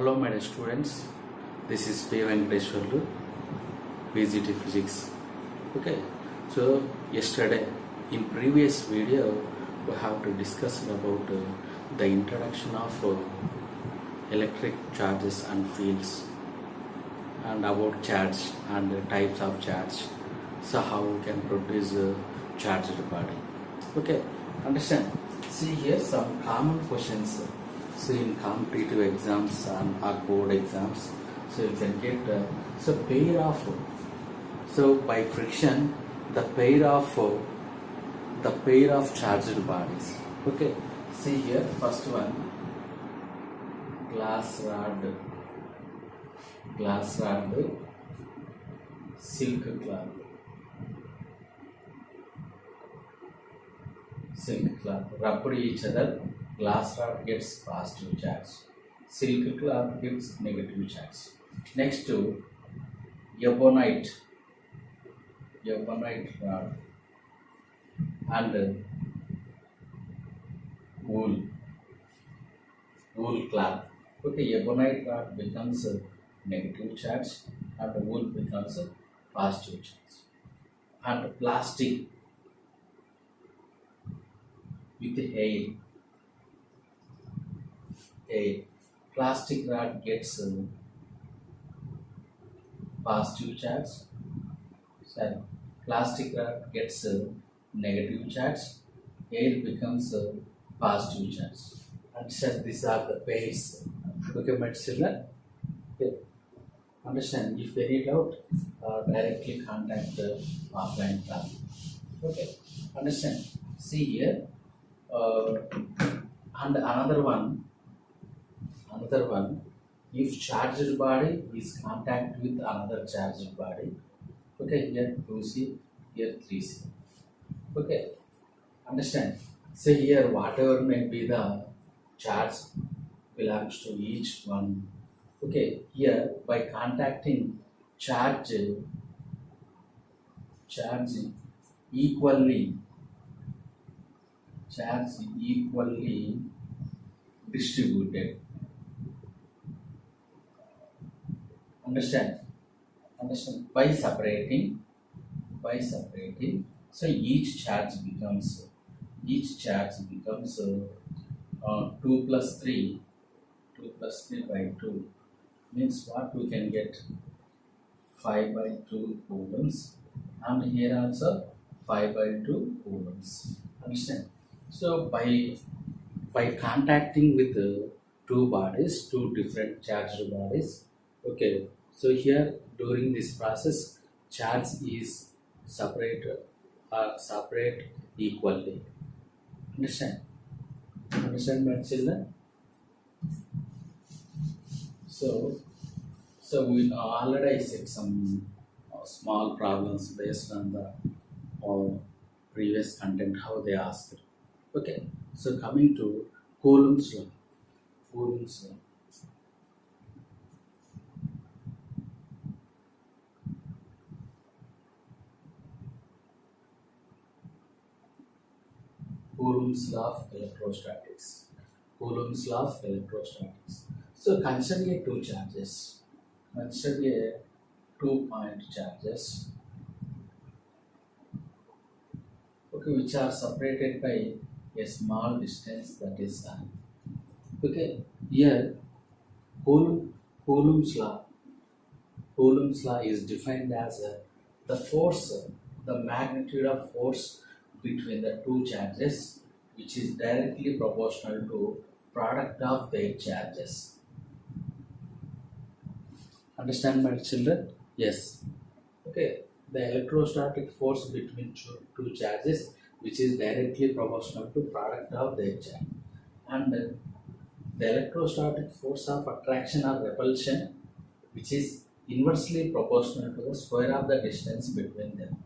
Hello my dear students, this is P. Venkateshwarlu, VGT Physics. Okay, so yesterday in previous video we have to discuss about the introduction of electric charges and fields and about charge and types of charge. So how we can produce a charged body. Okay, understand? See here some common questions. So in competitive exams and or board exams, so you can get pair of, so by friction the pair of charged bodies. Okay, see here first one, glass rod, silk cloth rubbed each other. Glass rod gets positive charge, silk cloth gives negative charge. Next to ebonite rod and wool cloth. Okay, ebonite rod becomes a negative charge and wool becomes a positive charge. And plastic with air. A plastic rod gets positive charge, plastic rod gets negative charge, air becomes positive charge. Understand, these are the pairs. Okay, my children. Okay. Understand, if any doubt, directly contact the offline class. Okay, understand. See here, and another one, if charged body is contact with another charged body. Okay, here 2C, here 3C. Okay, understand. So here whatever may be the charge belongs to each one. Okay, here by contacting charge equally distributed. Understand by separating, so each charge becomes 2 plus 3 by 2 means what we can get 5 by 2 coulombs, and here also 5 by 2 coulombs. Understand? So by contacting with two different charged bodies. Okay, so here during this process charge is separate equally. Understand my children? So we already said some small problems based on the previous content how they asked. Okay, so coming to Coulomb's law. Coulomb's law of electrostatics. So consider two charges. Consider 2-point charges. Okay, which are separated by a small distance, that is r. Okay, here Coulomb's law is defined as the force, the magnitude of force between the two charges, which is directly proportional to product of their charges. Understand my children? Yes. Okay, the electrostatic force between two charges, which is directly proportional to product of their charge, and the electrostatic force of attraction or repulsion, which is inversely proportional to the square of the distance between them.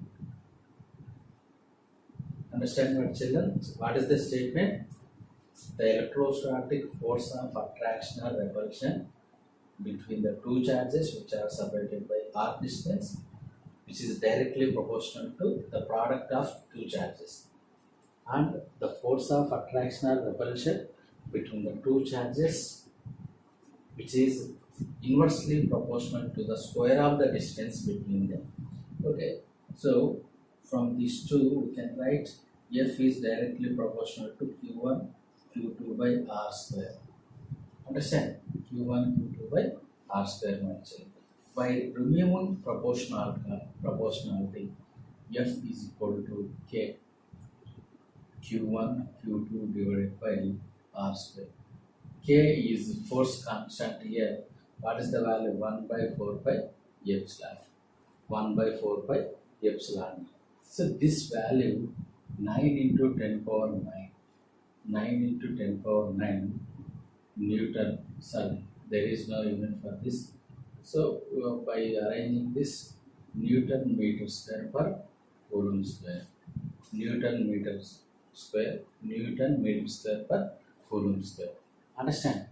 Understand my children? What is the statement? The electrostatic force of attraction or repulsion between the two charges which are separated by r distance, which is directly proportional to the product of two charges, and the force of attraction or repulsion between the two charges which is inversely proportional to the square of the distance between them. Okay, so from these two we can write F is directly proportional to Q1 Q2 by R square. Understand? Q1 Q2 by R square mentioned. By removing proportionality, F is equal to K Q1 Q2 divided by R square. K is force constant here. What is the value? 1 by 4 by epsilon. 1 by 4 by epsilon. So this value 9 into 10 power 9. 9 into 10 power 9 Newton. Sorry, there is no unit for this. So by arranging this, Newton meter square per Coulomb square. Newton meters square. Newton meter square per Coulomb square. Understand?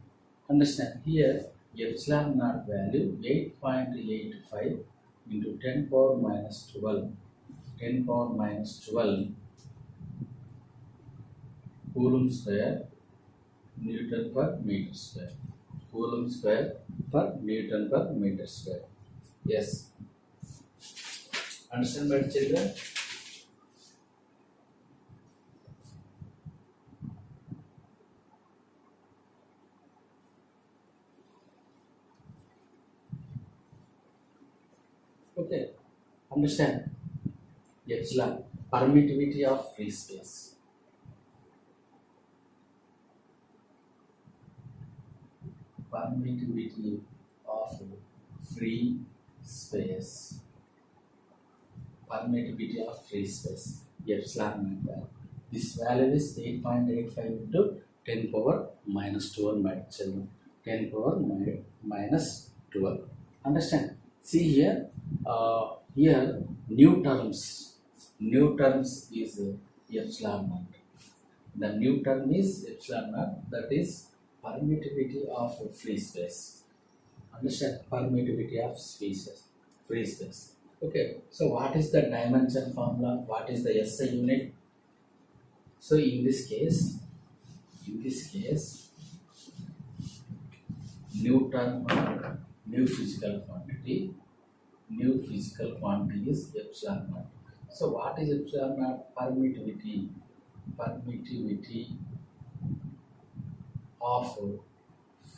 Understand? Here epsilon naught value 8.85 into 10 power minus 12. 10 power minus 12 Coulomb square Newton per meter square. Coulomb square per Newton per meter square. Yes. Understand, my children? Okay. Understand? Epsilon, permittivity of free space. Permittivity of free space. Permittivity of free space. Epsilon value. This value is 8.85 into 10 power minus 12, my children. 10 power minus 12. Understand? See here, here new terms is epsilon naught. The new term is epsilon naught, that is permittivity of free space. Understand? Permittivity of free space. Okay, so what is the dimension formula? What is the SI unit? So in this case, new term or new physical quantity is epsilon naught. So what is epsilon naught? Permittivity of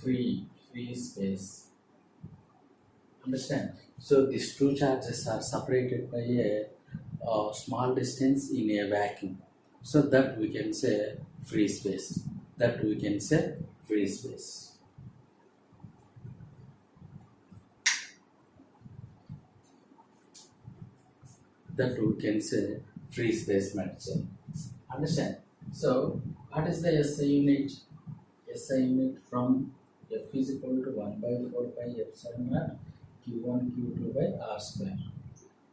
free space. Understand? So these two charges are separated by a small distance in a vacuum. So that we can say free space. That we can say free space. That we can say free space medicine. Understand? So what is the SI unit? SI unit from F is equal to 1 by 4 by epsilon naught Q1 Q2 by R square.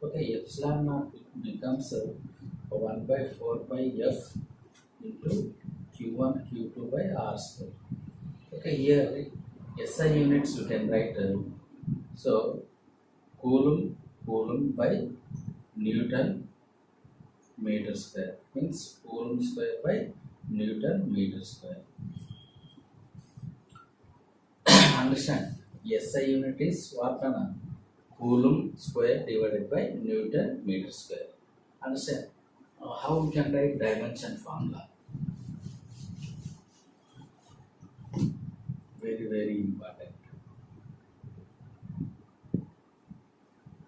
Okay, epsilon naught becomes 1 by 4 by F into Q1 Q2 by R square. Okay, here SI units you can write. So Coulomb by Newton meter square means Coulomb square by Newton meter square. Understand? SI unit is what? Coulomb square divided by Newton meter square. Understand? How we can write dimension formula? Very, very important.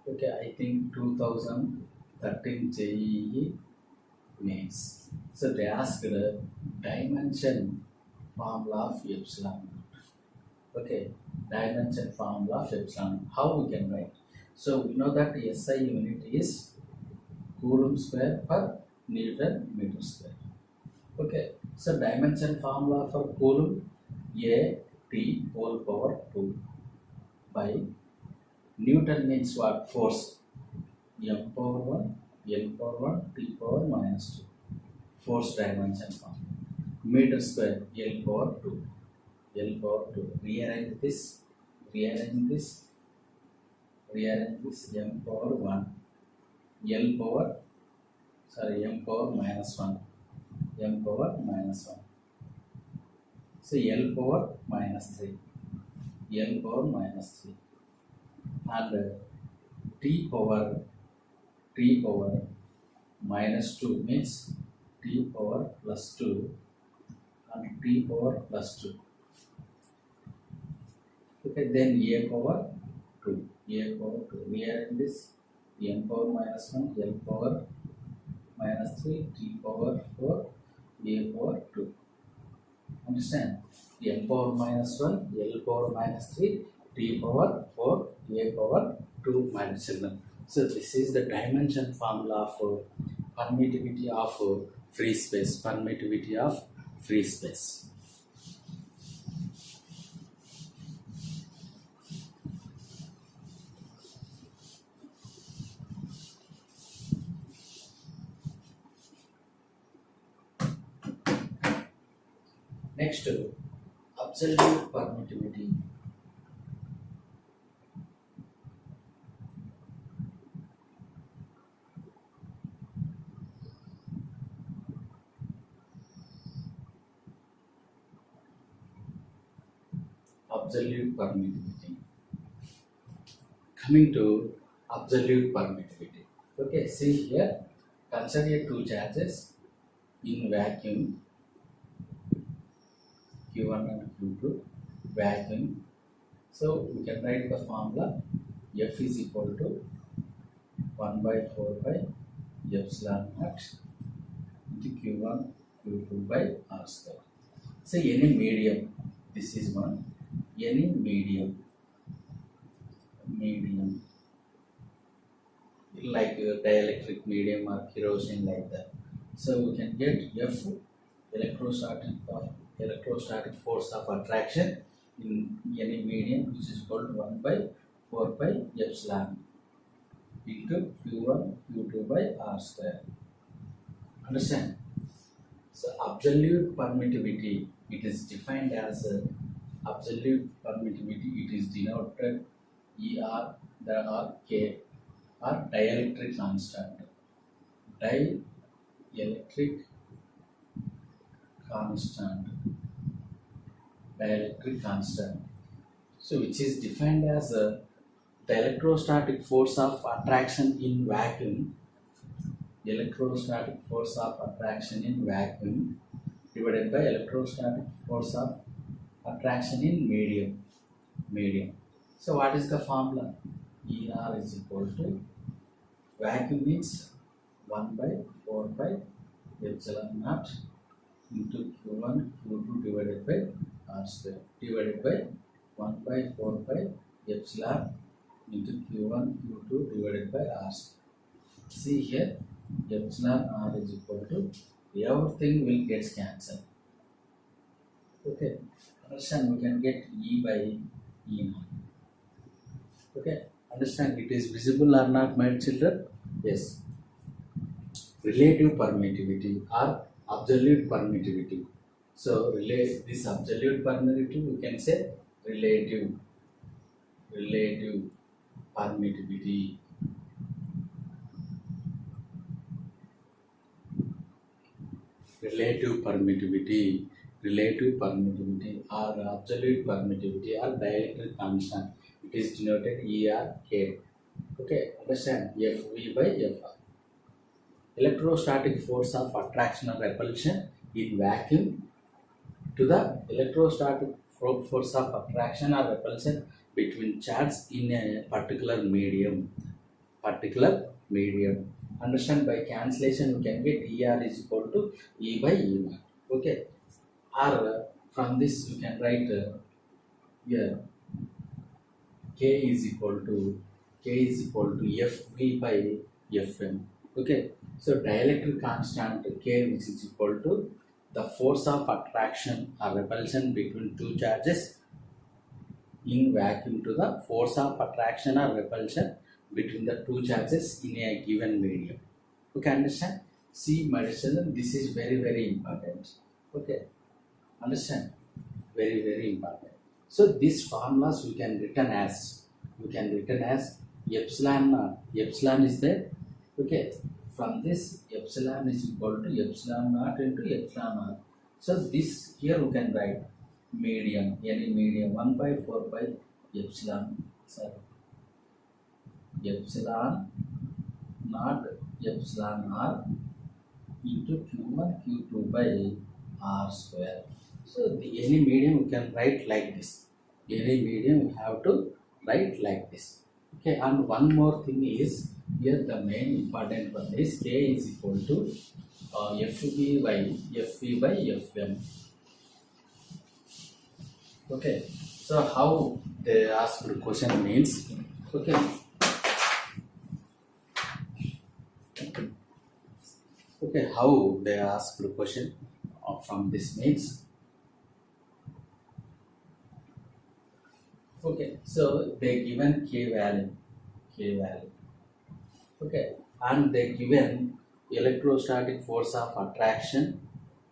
Okay, I think 2013 JEE mains. So they asked the dimension formula of epsilon. Okay, dimension formula of epsilon. How we can write? So we know that SI unit is Coulomb square per Newton meter square. Okay, so dimension formula for Coulomb A T whole power 2 by Newton means what? Force. M power 1, L power 1, T power minus 2. Force dimension formula. Meter square L power 2. L power 2. Rearrange this. M power 1. M power minus 1. M power minus 1. So L power minus 3. L power minus 3 and t power minus 2 means t power plus 2 and t power plus 2. Okay, then a power 2, we are in this n power minus 1, L power minus 3, t power 4, a power 2. Understand? n power minus 1, L power minus 3, t power 4, a power 2, my children. So this is the dimension formula for permittivity of free space. Permittivity of free space. Next, absolute permittivity. Absolute permittivity. Coming to absolute permittivity. Okay, see here, consider two charges in vacuum, Q1 and Q2, vacuum. So we can write the formula F is equal to 1 by 4 by epsilon naught into Q1 Q2 by R square. So any medium, this is one, any medium like dielectric medium or kerosene, like that. So we can get F electrostatic force of attraction in any medium, which is called 1 by 4 by epsilon into Q1 Q2 by R square. Understand? So absolute permittivity, it is defined as absolute permittivity. It is denoted ER, the or K, or dielectric constant. Dielectric constant. So which is defined as the electrostatic force of attraction in vacuum. Electrostatic force of attraction in vacuum divided by electrostatic force of attraction in medium. So what is the formula? ER is equal to, vacuum means 1 by 4 by epsilon naught into Q1 Q2 divided by R square divided by 1 by 4 by epsilon into Q1 Q2 divided by R square. See here, epsilon R is equal to, everything will get cancelled. Okay, understand? We can get E by E naught. Okay, understand? It is visible or not, my children? Yes. Relative permittivity or absolute permittivity. So this absolute permittivity, we can say relative permittivity. Relative permittivity or absolute permittivity or dielectric constant. It is denoted ERK. Okay, understand? FV by FR. Electrostatic force of attraction or repulsion in vacuum to the electrostatic force of attraction or repulsion between charges in a particular medium. Understand? By cancellation we can get ER is equal to E by E naught. Okay, or from this we can write here K is equal to FV by Fm. Okay, so dielectric constant K, which is equal to the force of attraction or repulsion between two charges in vacuum to the force of attraction or repulsion between the two charges in a given medium. Okay, understand? See, my children, this is very important. Okay, understand? Very important. So these formulas we can written as epsilon naught. Epsilon is there. Okay, from this epsilon is equal to epsilon naught into epsilon naught. So this here we can write medium, any medium, 1 by 4 by epsilon, sorry, epsilon not epsilon r into q1 q2 by r square. So the any medium you can write like this. Any medium you have to write like this. Okay, and one more thing is here the main important one is k is equal to fv by fm. Okay, so how they ask the question means, okay, okay, how they ask the question from this means, okay, so they given k value, okay, and they given electrostatic force of attraction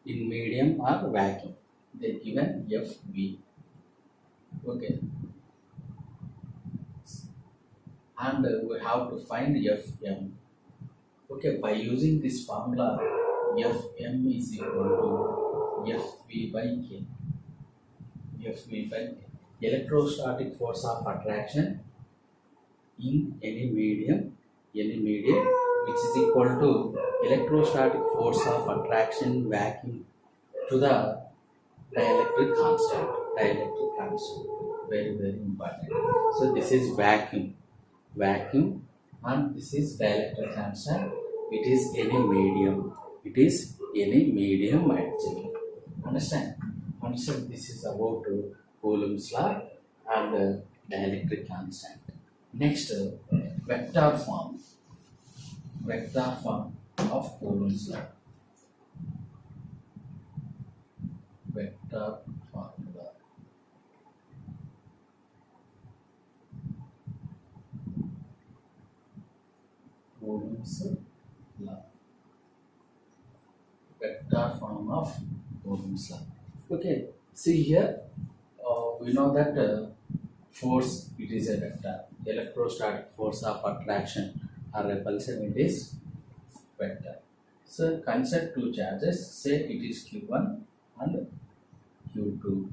in medium or vacuum, they given fv, okay, and we have to find fm. Okay, by using this formula, fm is equal to fv by k. fv by k, electrostatic force of attraction in any medium which is equal to electrostatic force of attraction vacuum to the dielectric constant. Very very important. So this is vacuum and this is dielectric constant. It is any medium actually. Understand this is about Coulomb's law and dielectric constant. Next, vector form of Coulomb's law. Vector formula. Coulomb's law. Vector form of Coulomb's law. Okay, see here, we know that force, it is a vector. Electrostatic force of attraction or repulsion, it is vector. So consider two charges, say it is q1 and q2.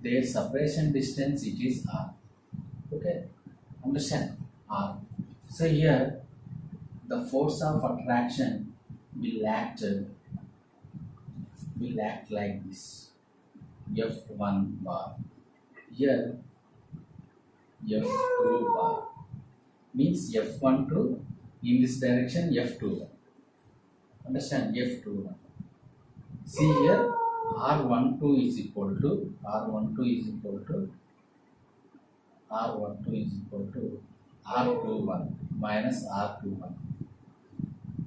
Their separation distance, it is r. Okay, understand, r. So here the force of attraction will act like this, f1 bar. Here f2 bar means f12 in this direction, f21. Understand, f21. See here, r12 is equal to r21 minus r21.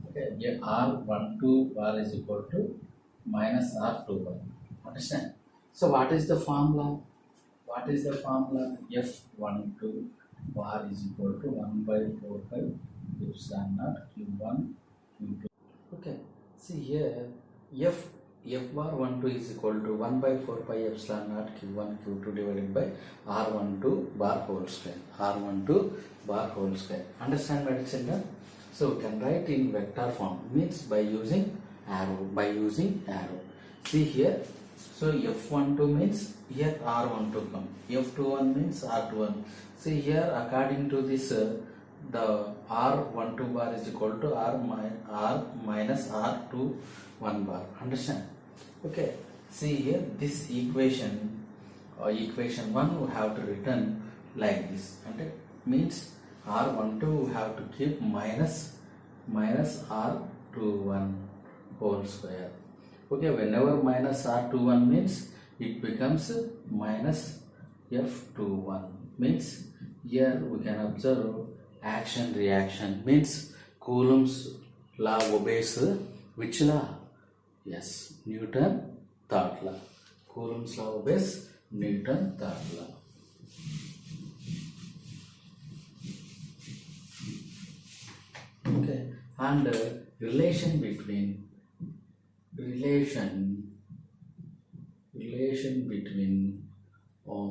Okay, here r12 bar is equal to minus r21. Understand? So what is the formula? f12 bar is equal to 1 by 4 pi epsilon naught q1 q2. Okay, see here, f bar 12 is equal to 1 by 4 pi epsilon naught q1 q2 divided by r12 bar whole square. Understand, my children? So we can write in vector form, means by using arrow. See here, so f12 means here r12 come, f21 means r21. See here, according to this the r12 bar is equal to r minus r21 bar. Understand? Okay, see here, this equation 1 we have to written like this, and it means r12 we have to keep minus r21 whole square. Okay, whenever minus r21 means it becomes minus f21, means here we can observe action reaction, means Coulomb's law obeys which law? Yes, Newton third law. Coulomb's law obeys Newton third law. Okay, and relation between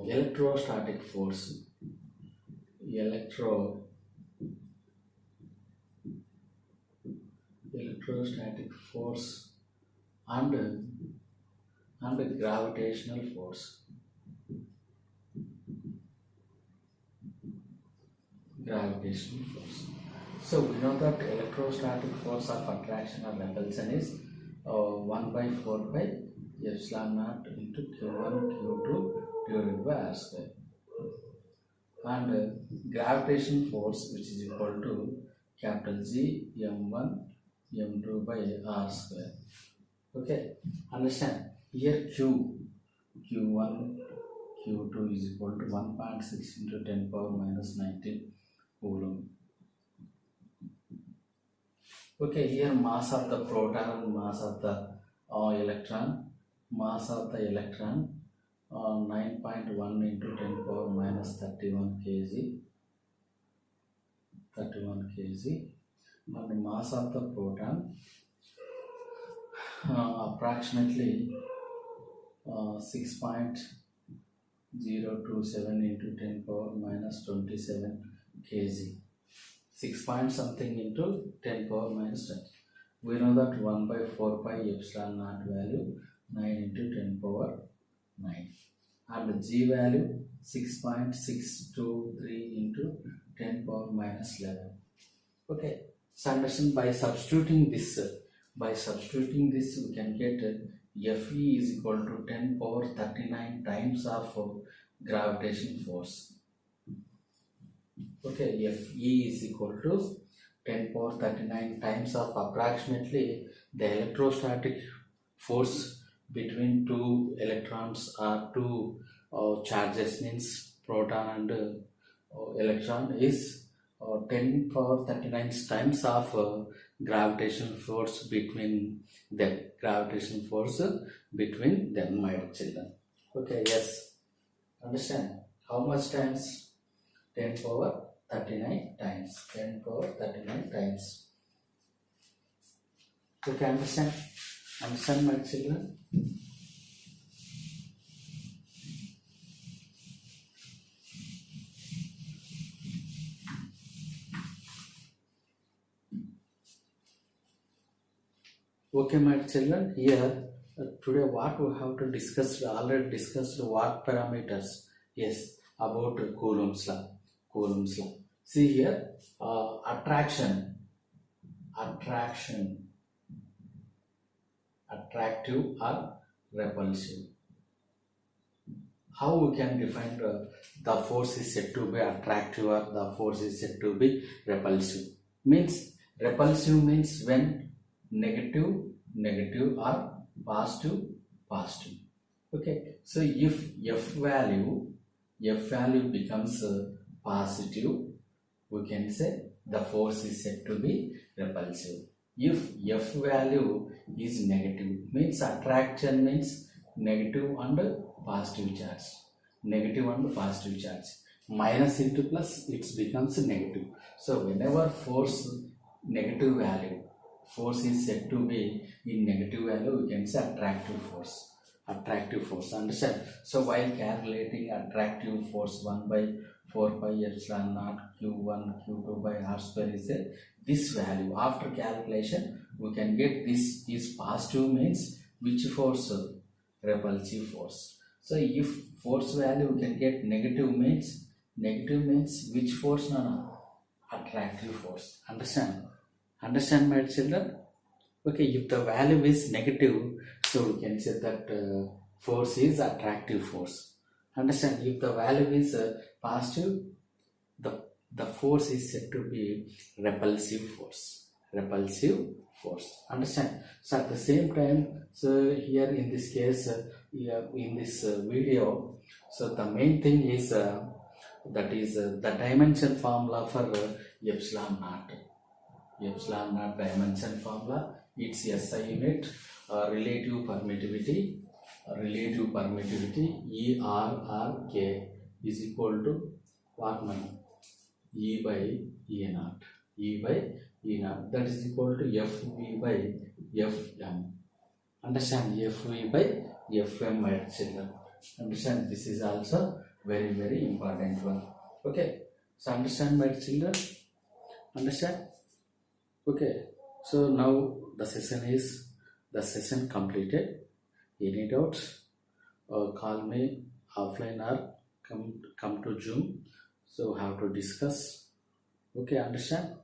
electrostatic force electrostatic force and and gravitational force. Gravitational force. So we know that electrostatic force of attraction or repulsion is 1 by 4 pi epsilon naught into q1 q2 divided by r square. And gravitation force, which is equal to capital G m1 m2 by r square. Okay, understand? Here q1 q2 is equal to 1.6 into 10 power minus 19 coulomb. Okay, here mass of the proton and mass of the electron. Mass of the electron 9.1 into 10 power minus 31 kg. 31 kg. And the mass of the proton approximately 6.027 into 10 power minus 27 kg. 6 point something into 10 power minus 10. We know that 1 by 4 pi epsilon naught value 9 into 10 power 9. And G value 6.623 into 10 power minus 11. Okay, so understand by substituting this we can get Fe is equal to 10 power 39 times of gravitation force. Okay, Fe is equal to 10 power 39 times of approximately the electrostatic force between two electrons or two charges, means proton and electron, is 10 power 39 times of gravitational force between them. Gravitational force between them, my children. Okay, yes. Understand? How much times? 10 power 39 times. 10 power 39 times. Okay, understand? Understand, my children? Okay, my children, here today what we have to discuss, already discussed what parameters. Yes, about Coulomb's law. Coulomb's law. See here, attraction, attractive or repulsive. How we can define the force is said to be attractive or the force is said to be repulsive? Means repulsive means when negative or positive. Okay, so if f value becomes positive, we can say the force is said to be repulsive. If f value is negative, means attraction means negative and positive charge. Negative and positive charge. Minus into plus, it becomes negative. So whenever force negative value, force is said to be in negative value, we can say attractive force. Attractive force, understand? So while calculating attractive force 1 by 4 pi epsilon naught q1 q2 by r square is this value. After calculation, we can get this is positive, means which force? Repulsive force. So if force value we can get negative means which force? No, attractive force. Understand? Understand, my children? Okay, if the value is negative, so we can say that force is attractive force. Understand? If the value is positive, the force is said to be repulsive force. Repulsive force. Understand? So at the same time, so here in this case, in this video, so the main thing is that is the dimension formula for epsilon naught. Epsilon naught dimension formula, it's SI unit, relative permittivity, ERRK is equal to what, man? E by E naught. E by E naught, that is equal to FV by FM. Understand? FV by FM, my children. Understand? This is also very, very important one. Okay, so understand, my children? Understand? Okay, so now the session completed. Any doubts? Call me offline or come to Zoom. So have to discuss. Okay, understand?